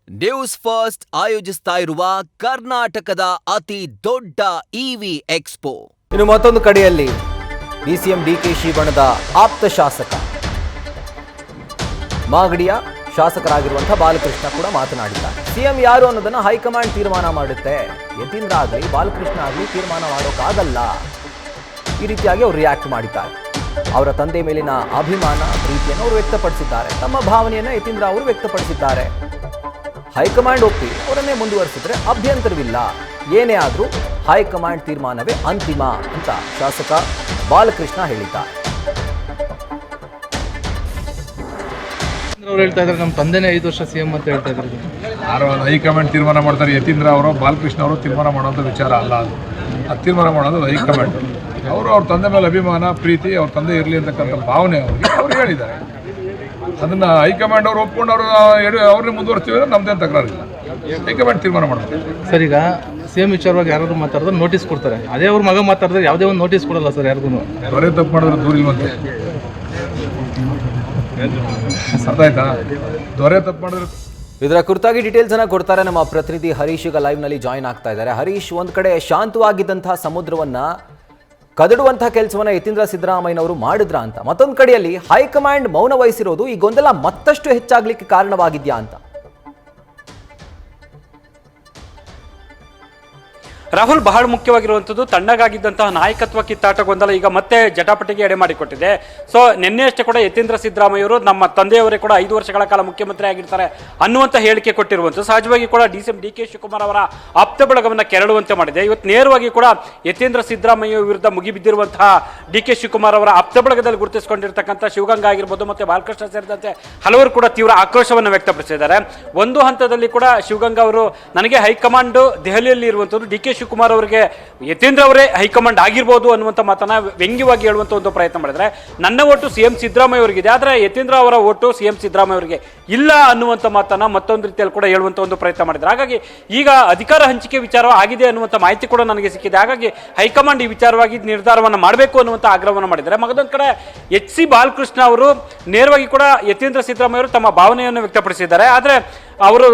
News first ಆಯೋಜಿಸ್ತಾ ಇರುವ ಕರ್ನಾಟಕದ ಅತಿ ದೊಡ್ಡ ಇವಿ ಎಕ್ಸ್ಪೋ. ಇನ್ನು ಮತ್ತೊಂದು ಕಡೆಯಲ್ಲಿ ಡಿಸಿಎಂ ಡಿಕೆಶಿ ಬಣದ ಆಪ್ತ ಶಾಸಕ ಮಾಗಡಿಯ ಶಾಸಕರಾಗಿರುವಂತಹ ಬಾಲಕೃಷ್ಣ ಕೂಡ ಮಾತನಾಡಿದ್ದಾರೆ. ಸಿಎಂ ಯಾರು ಅನ್ನೋದನ್ನ ಹೈಕಮಾಂಡ್ ತೀರ್ಮಾನ ಮಾಡುತ್ತೆ, ಯತೀಂದ್ರ ಆಗಲಿ ಬಾಲಕೃಷ್ಣ ಆಗಲಿ ತೀರ್ಮಾನ ಮಾಡೋಕ್ಕಾಗಲ್ಲ. ಈ ರೀತಿಯಾಗಿ ಅವರು ರಿಯಾಕ್ಟ್ ಮಾಡಿದ್ದಾರೆ. ಅವರ ತಂದೆ ಮೇಲಿನ ಅಭಿಮಾನ ಪ್ರೀತಿಯನ್ನು ಅವರು ವ್ಯಕ್ತಪಡಿಸಿದ್ದಾರೆ. ತಮ್ಮ ಭಾವನೆಯನ್ನು ಯತೀಂದ್ರ ಅವರು ವ್ಯಕ್ತಪಡಿಸಿದ್ದಾರೆ. ಹೈಕಮಾಂಡ್ ಒಪ್ಪಿ ಅವರನ್ನೇ ಮುಂದುವರಿಸಿದ್ರೆ ಅಭ್ಯಂತರವಿಲ್ಲ, ಏನೇ ಆದರೂ ಹೈಕಮಾಂಡ್ ತೀರ್ಮಾನವೇ ಅಂತಿಮ ಅಂತ ಶಾಸಕ ಬಾಲಕೃಷ್ಣ ಹೇಳಿದ್ದಾರೆ. ಅವ್ರು ಹೇಳ್ತಾ ಇದ್ದಾರೆ ನಮ್ಮ ತಂದೆನೇ 5 ವರ್ಷ ಸಿಎಂ ಅಂತ ಹೇಳ್ತಾ ಇದ್ದಾರೆ. ಯಾರು ಹೈಕಮಾಂಡ್ ತೀರ್ಮಾನ ಮಾಡ್ತಾರೆ, ಯತೀಂದ್ರ ಅವರು ಬಾಲಕೃಷ್ಣ ಅವರು ತೀರ್ಮಾನ ಮಾಡೋಂಥ ವಿಚಾರ ಅಲ್ಲ. ಅದು ತೀರ್ಮಾನ ಮಾಡೋದು ಹೈಕಮಾಂಡ್. ಅವರು ಅವ್ರ ತಂದೆ ಮೇಲೆ ಅಭಿಮಾನ ಪ್ರೀತಿ, ಅವ್ರ ತಂದೆ ಇರಲಿ ಅಂತಕ್ಕಂಥ ಭಾವನೆ ಅವ್ರು ಹೇಳಿದ್ದಾರೆ. ಅದನ್ನು ಹೈಕಮಾಂಡ್ ಅವರು ಒಪ್ಕೊಂಡು ಅವ್ರನ್ನೇ ಮುಂದುವರಿಸ್ತೀವಿ ಅಂದ್ರೆ ನಮ್ದೇನು ತಕರಾರಿಲ್ಲ. ಹೈಕಮಾಂಡ್ ತೀರ್ಮಾನ ಮಾಡ್ತಾರೆ. ಸರ್, ಈಗ ಸಿಎಂ ವಿಚಾರವಾಗಿ ಯಾರಾದ್ರು ಮಾತಾಡಿದ್ರೆ ನೋಟಿಸ್ ಕೊಡ್ತಾರೆ. ಅದೇ ಅವ್ರ ಮಗ ಮಾತಾಡಿದ್ರೆ ಯಾವುದೇ ಒಂದು ನೋಟಿಸ್ ಕೊಡಲ್ಲ ಸರ್ ಯಾರಿಗೂ. ದೊರೆ ತಪ್ಪು ಮಾಡಿದ್ರೆ ದೂರ ಇಲ್ವಂತೆ. ಅರ್ಥಾಯ್ತಾ? ದೊರೆ ತಪ್ಪು ಮಾಡಿದ್ರೆ ಇದರ ಕುರಿತಾಗಿ ಡೀಟೇಲ್ಸ್ ಅನ್ನ ಕೊಡ್ತಾರೆ ನಮ್ಮ ಪ್ರತಿನಿಧಿ ಹರೀಶ್. ಈಗ ಲೈವ್ ನಲ್ಲಿ ಜಾಯಿನ್ ಆಗ್ತಾ ಇದ್ದಾರೆ. ಹರೀಶ್, ಒಂದ್ ಕಡೆ ಶಾಂತವಾಗಿದ್ದಂತಹ ಸಮುದ್ರವನ್ನ ಕದಡುವಂತಹ ಕೆಲಸವನ್ನ ಯತೀಂದ್ರ ಸಿದ್ದರಾಮಯ್ಯನವರು ಮಾಡಿದ್ರ ಅಂತ, ಮತ್ತೊಂದು ಕಡೆಯಲ್ಲಿ ಹೈಕಮಾಂಡ್ ಮೌನ ವಹಿಸಿರೋದು ಈ ಗೊಂದಲ ಮತ್ತಷ್ಟು ಹೆಚ್ಚಾಗ್ಲಿಕ್ಕೆ ಕಾರಣವಾಗಿದ್ಯಾ ಅಂತ. ರಾಹುಲ್, ಬಹಳ ಮುಖ್ಯವಾಗಿರುವಂಥದ್ದು ತಣ್ಣಗಾಗಿದ್ದಂತಹ ನಾಯಕತ್ವ ಕಿತ್ತಾಟ ಗೊಂದಲ ಈಗ ಮತ್ತೆ ಜಟಾಪಟಿಗೆ ಎಡೆ ಮಾಡಿಕೊಟ್ಟಿದೆ. ಸೊ ನಿನ್ನೆ ಅಷ್ಟೇ ಕೂಡ ಯತೀಂದ್ರ ಸಿದ್ದರಾಮಯ್ಯವರು ನಮ್ಮ ತಂದೆಯವರೇ ಕೂಡ 5 ವರ್ಷಗಳ ಕಾಲ ಮುಖ್ಯಮಂತ್ರಿ ಆಗಿರ್ತಾರೆ ಅನ್ನುವಂಥ ಹೇಳಿಕೆ ಕೊಟ್ಟಿರುವಂಥದ್ದು ಸಹಜವಾಗಿ ಕೂಡ ಡಿಸಿಎಂ ಡಿಕೆ ಶಿವಕುಮಾರ್ ಅವರ ಆಪ್ತ ಬಳಗವನ್ನು ಕೆರಳುವಂತೆ ಮಾಡಿದೆ. ಇವತ್ತು ನೇರವಾಗಿ ಕೂಡ ಯತೀಂದ್ರ ಸಿದ್ದರಾಮಯ್ಯ ವಿರುದ್ಧ ಮುಗಿಬಿದ್ದಿರುವಂತಹ ಡಿಕೆ ಶಿವಕುಮಾರ್ ಅವರ ಆಪ್ತ ಬಳಗದಲ್ಲಿ ಗುರುತಿಸಿಕೊಂಡಿರ್ತಕ್ಕಂಥ ಶಿವಗಂಗಾ ಆಗಿರ್ಬೋದು ಮತ್ತು ಬಾಲಕೃಷ್ಣ ಸೇರಿದಂತೆ ಹಲವರು ಕೂಡ ತೀವ್ರ ಆಕ್ರೋಶವನ್ನು ವ್ಯಕ್ತಪಡಿಸಿದ್ದಾರೆ. ಒಂದು ಹಂತದಲ್ಲಿ ಕೂಡ ಶಿವಗಂಗಾ ಅವರು ನನಗೆ ಹೈಕಮಾಂಡ್ ದೆಹಲಿಯಲ್ಲಿ ಇರುವಂಥದ್ದು, ಡಿಕೆ ಶಿವಕುಮಾರ್ ಅವರಿಗೆ ಯತೀಂದ್ರ ಅವರೇ ಹೈಕಮಾಂಡ್ ಆಗಿರ್ಬೋದು ಅನ್ನುವಂಥ ಮಾತನ್ನ ವ್ಯಂಗ್ಯವಾಗಿ ಹೇಳುವಂಥ ಒಂದು ಪ್ರಯತ್ನ ಮಾಡಿದ್ರೆ, ನನ್ನ ಓಟು ಸಿಎಂ ಸಿದ್ದರಾಮಯ್ಯ ಅವರಿಗಿದೆ, ಆದರೆ ಯತೀಂದ್ರ ಅವರ ಓಟು ಸಿಎಂ ಸಿದ್ದರಾಮಯ್ಯ ಅವರಿಗೆ ಇಲ್ಲ ಅನ್ನುವಂಥ ಮಾತನ್ನ ಮತ್ತೊಂದು ರೀತಿಯಲ್ಲಿ ಕೂಡ ಹೇಳುವಂಥ ಒಂದು ಪ್ರಯತ್ನ ಮಾಡಿದ್ದಾರೆ. ಹಾಗಾಗಿ ಈಗ ಅಧಿಕಾರ ಹಂಚಿಕೆ ವಿಚಾರ ಆಗಿದೆ ಅನ್ನುವಂಥ ಮಾಹಿತಿ ಕೂಡ ನನಗೆ ಸಿಕ್ಕಿದೆ. ಹಾಗಾಗಿ ಹೈಕಮಾಂಡ್ ಈ ವಿಚಾರವಾಗಿ ನಿರ್ಧಾರವನ್ನು ಮಾಡಬೇಕು ಅನ್ನುವಂಥ ಆಗ್ರಹವನ್ನು ಮಾಡಿದ್ದಾರೆ. ಮಗದೊಂದು ಕಡೆ ಎಚ್ ಸಿ ಬಾಲಕೃಷ್ಣ ಅವರು ನೇರವಾಗಿ ಕೂಡ ಯತೀಂದ್ರ ಸಿದ್ದರಾಮಯ್ಯ ಅವರು ತಮ್ಮ ಭಾವನೆಯನ್ನು ವ್ಯಕ್ತಪಡಿಸಿದ್ದಾರೆ. ಆದರೆ ಅವರು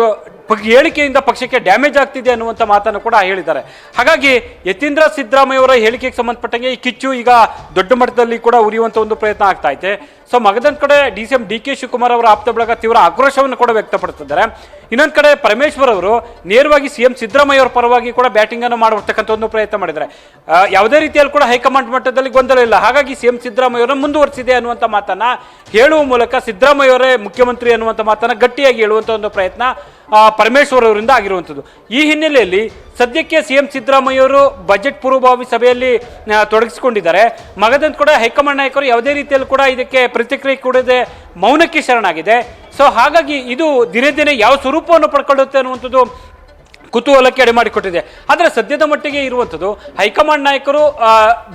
ಹೇಳಿಕೆಯಿಂದ ಪಕ್ಷಕ್ಕೆ ಡ್ಯಾಮೇಜ್ ಆಗ್ತಿದೆ ಅನ್ನುವಂಥ ಮಾತನ್ನು ಕೂಡ ಹೇಳಿದ್ದಾರೆ. ಹಾಗಾಗಿ ಯತೀಂದ್ರ ಸಿದ್ದರಾಮಯ್ಯ ಅವರ ಹೇಳಿಕೆಗೆ ಸಂಬಂಧಪಟ್ಟಂಗೆ ಈ ಕಿಚ್ಚು ಈಗ ದೊಡ್ಡ ಮಟ್ಟದಲ್ಲಿ ಕೂಡ ಉರಿಯುವಂಥ ಒಂದು ಪ್ರಯತ್ನ ಆಗ್ತಾ ಇದೆ. ಸೊ ಮಗದೊಂದು ಕಡೆ ಡಿಸಿಎಂ ಡಿಕೆ ಶಿವಕುಮಾರ್ ಅವರ ಆಪ್ತ ಬಳಗ ತೀವ್ರ ಆಕ್ರೋಶವನ್ನು ಕೂಡ ವ್ಯಕ್ತಪಡಿಸಿದ್ದಾರೆ. ಇನ್ನೊಂದು ಕಡೆ ಪರಮೇಶ್ವರ್ ಅವರು ನೇರವಾಗಿ ಸಿಎಂ ಸಿದ್ದರಾಮಯ್ಯ ಅವರ ಪರವಾಗಿ ಕೂಡ ಬ್ಯಾಟಿಂಗ್ ಅನ್ನು ಮಾಡತಕ್ಕಂಥ ಒಂದು ಪ್ರಯತ್ನ ಮಾಡಿದ್ದಾರೆ. ಯಾವುದೇ ರೀತಿಯಲ್ಲಿ ಕೂಡ ಹೈಕಮಾಂಡ್ ಮಟ್ಟದಲ್ಲಿ ಗೊಂದಲ ಇಲ್ಲ, ಹಾಗಾಗಿ ಸಿಎಂ ಸಿದ್ದರಾಮಯ್ಯ ಅವರನ್ನು ಮುಂದುವರಿಸಿದೆ ಅನ್ನುವಂಥ ಮಾತನ್ನ ಹೇಳುವ ಮೂಲಕ ಸಿದ್ದರಾಮಯ್ಯ ಅವರೇ ಮುಖ್ಯಮಂತ್ರಿ ಅನ್ನುವಂಥ ಮಾತನ್ನ ಗಟ್ಟಿಯಾಗಿ ಹೇಳುವಂಥ ಒಂದು ಪ್ರಯತ್ನ ಪರಮೇಶ್ವರ್ ಅವರಿಂದ ಆಗಿರುವಂಥದ್ದು. ಈ ಹಿನ್ನೆಲೆಯಲ್ಲಿ ಸದ್ಯಕ್ಕೆ ಸಿಎಂ ಸಿದ್ದರಾಮಯ್ಯ ಅವರು ಬಜೆಟ್ ಪೂರ್ವಭಾವಿ ಸಭೆಯಲ್ಲಿ ತೊಡಗಿಸಿಕೊಂಡಿದ್ದಾರೆ. ಮಗದೊಂದು ಕೂಡ ಹೈಕಮಾಂಡ್ ನಾಯಕರು ಯಾವುದೇ ರೀತಿಯಲ್ಲಿ ಕೂಡ ಇದಕ್ಕೆ ಪ್ರತಿಕ್ರಿಯೆ ಕೊಡದೆ ಮೌನಕ್ಕೆ ಶರಣಾಗಿದೆ. ಸೊ ಹಾಗಾಗಿ ಇದು ದಿನೇ ದಿನೇ ಯಾವ ಸ್ವರೂಪವನ್ನು ಪಡ್ಕೊಳ್ಳುತ್ತೆ ಅನ್ನುವಂಥದ್ದು ಕುತೂಹಲಕ್ಕೆ ಎಡೆ ಮಾಡಿಕೊಟ್ಟಿದೆ. ಆದರೆ ಸದ್ಯದ ಮಟ್ಟಿಗೆ ಇರುವಂಥದ್ದು ಹೈಕಮಾಂಡ್ ನಾಯಕರು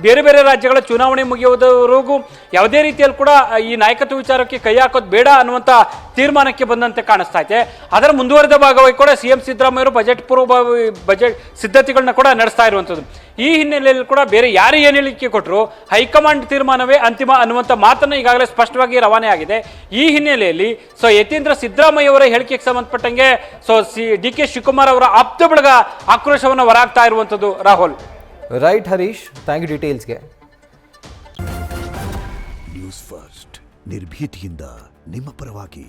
ಬೇರೆ ಬೇರೆ ರಾಜ್ಯಗಳ ಚುನಾವಣೆ ಮುಗಿಯುವುದವರೆಗೂ ಯಾವುದೇ ರೀತಿಯಲ್ಲಿ ಕೂಡ ಈ ನಾಯಕತ್ವ ವಿಚಾರಕ್ಕೆ ಕೈ ಹಾಕೋದು ಬೇಡ ಅನ್ನುವಂಥ ತೀರ್ಮಾನಕ್ಕೆ ಬಂದಂತೆ ಕಾಣಿಸ್ತಾ ಇದೆ. ಅದರ ಮುಂದುವರೆದ ಭಾಗವಾಗಿ ಕೂಡ ಸಿಎಂ ಸಿದ್ದರಾಮಯ್ಯರು ಬಜೆಟ್ ಸಿದ್ಧತೆಗಳನ್ನ ಕೂಡ ನಡೆಸ್ತಾ ಇರುವಂಥದ್ದು. ಈ ಹಿನ್ನೆಲೆಯಲ್ಲಿ ಕೂಡ ಬೇರೆ ಯಾರು ಏನು ಹೇಳಿಕೆ ಕೊಟ್ಟರು ಹೈಕಮಾಂಡ್ ತೀರ್ಮಾನವೇ ಅಂತಿಮ ಅನ್ನುವಂಥ ಮಾತನ್ನು ಈಗಾಗಲೇ ಸ್ಪಷ್ಟವಾಗಿ ರವಾನೆ ಆಗಿದೆ. ಈ ಹಿನ್ನೆಲೆಯಲ್ಲಿ ಸೊ ಯತೀಂದ್ರ ಸಿದ್ದರಾಮಯ್ಯ ಅವರ ಹೇಳಿಕೆಗೆ ಸಂಬಂಧಪಟ್ಟಂಗೆ ಸೊ ಡಿಕೆ ಶಿವಕುಮಾರ್ ಅವರ ಆಪ್ತ ಬಳಗ ಆಕ್ರೋಶವನ್ನು ಹೊರಹಾಕ್ತಾ ಇರುವಂಥದ್ದು. Rahul, right Harish, thank you ಡೀಟೇಲ್ಸ್ಗೆ. ನ್ಯೂಸ್ ಫಸ್ಟ್ ನಿರ್ಭೀತಿಯಿಂದ ನಿಮ್ಮ ಪರವಾಗಿ.